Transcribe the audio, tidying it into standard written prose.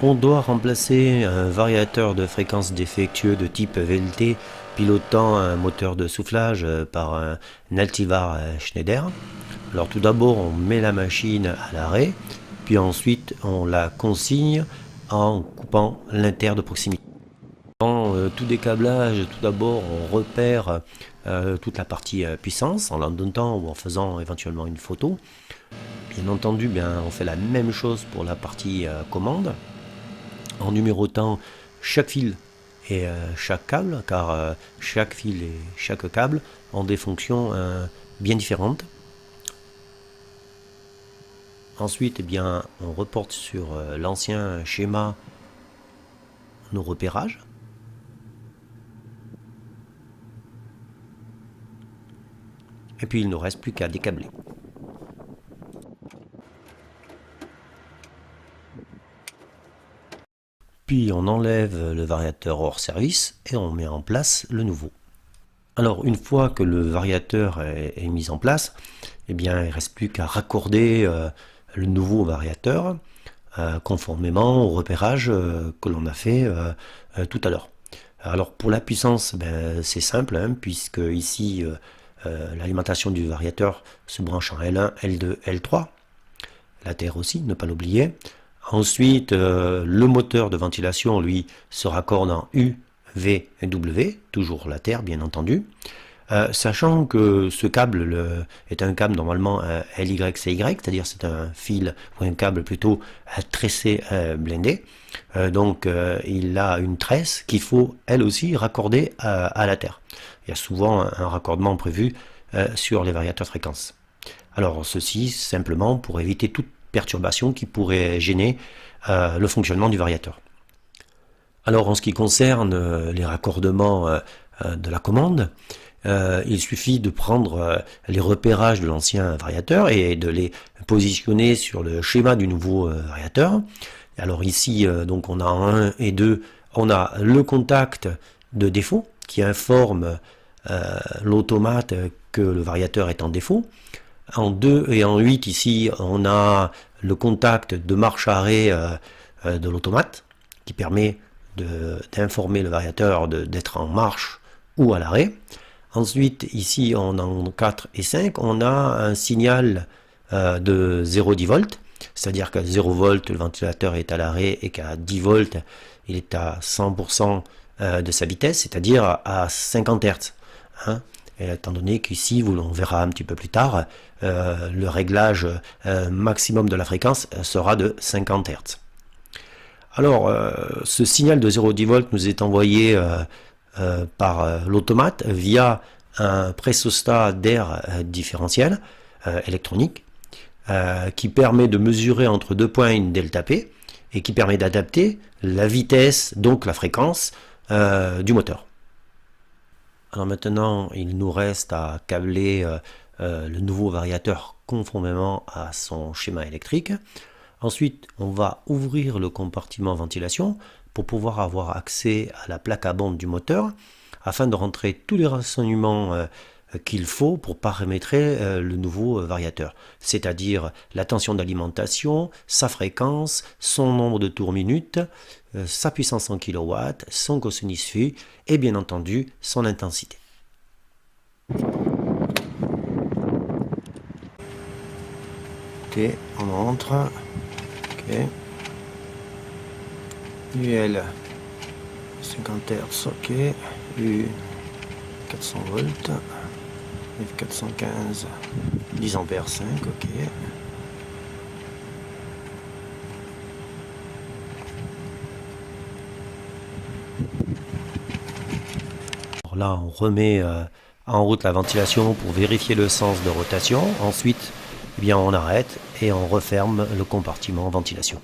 On doit remplacer un variateur de fréquence défectueux de type VLT pilotant un moteur de soufflage par un Altivar Schneider. Alors tout d'abord on met la machine à l'arrêt, puis ensuite on la consigne en coupant l'inter de proximité. Dans tout décablage, tout d'abord on repère toute la partie puissance en l'endomptant ou en faisant éventuellement une photo. Bien entendu, on fait la même chose pour la partie commande, en numérotant chaque fil et chaque câble, car chaque fil et chaque câble ont des fonctions bien différentes. Ensuite, on reporte sur l'ancien schéma nos repérages. Et puis il ne reste plus qu'à décabler. Puis on enlève le variateur hors service et on met en place le nouveau. Alors une fois que le variateur est mis en place, il ne reste plus qu'à raccorder le nouveau variateur conformément au repérage que l'on a fait tout à l'heure. Alors pour la puissance, c'est simple, puisque ici l'alimentation du variateur se branche en L1, L2, L3. La terre aussi, ne pas l'oublier. Ensuite, le moteur de ventilation, lui, se raccorde en U, V et W, toujours la terre, bien entendu. Sachant que ce câble est un câble normalement LYCY, c'est-à-dire c'est un fil ou un câble plutôt tressé blindé. Donc il a une tresse qu'il faut elle aussi raccorder à la terre. Il y a souvent un raccordement prévu sur les variateurs de fréquence. Alors ceci simplement pour éviter toute perturbation qui pourrait gêner le fonctionnement du variateur. Alors en ce qui concerne les raccordements de la commande, il suffit de prendre les repérages de l'ancien variateur et de les positionner sur le schéma du nouveau variateur. Alors ici, donc on a en 1 et 2, on a le contact de défaut qui informe l'automate que le variateur est en défaut. En 2 et en 8, ici, on a le contact de marche-arrêt de l'automate qui permet d'informer le variateur d'être en marche ou à l'arrêt. Ensuite, ici, en 4 et 5, on a un signal de 0,10 volts, c'est-à-dire qu'à 0 volts, le ventilateur est à l'arrêt et qu'à 10 volts, il est à 100% de sa vitesse, c'est-à-dire à 50 Hz. Et étant donné qu'ici, on verra un petit peu plus tard, le réglage maximum de la fréquence sera de 50 Hz. Alors, ce signal de 0,10 volts nous est envoyé par l'automate via un pressostat d'air différentiel électronique qui permet de mesurer entre deux points une delta P et qui permet d'adapter la vitesse, donc la fréquence du moteur. Alors maintenant, il nous reste à câbler le nouveau variateur conformément à son schéma électrique. Ensuite, on va ouvrir le compartiment ventilation pour pouvoir avoir accès à la plaque à bande du moteur afin de rentrer tous les renseignements qu'il faut pour paramétrer le nouveau variateur, c'est-à-dire la tension d'alimentation, sa fréquence, son nombre de tours minutes, sa puissance en kW, son cosinus phi et bien entendu son intensité. Ok, on rentre. Ok. UL 50 Hz, ok. U 400 volts. F415 10 ampères 5, ok. Alors là, on remet en route la ventilation pour vérifier le sens de rotation. Ensuite, on arrête et on referme le compartiment ventilation.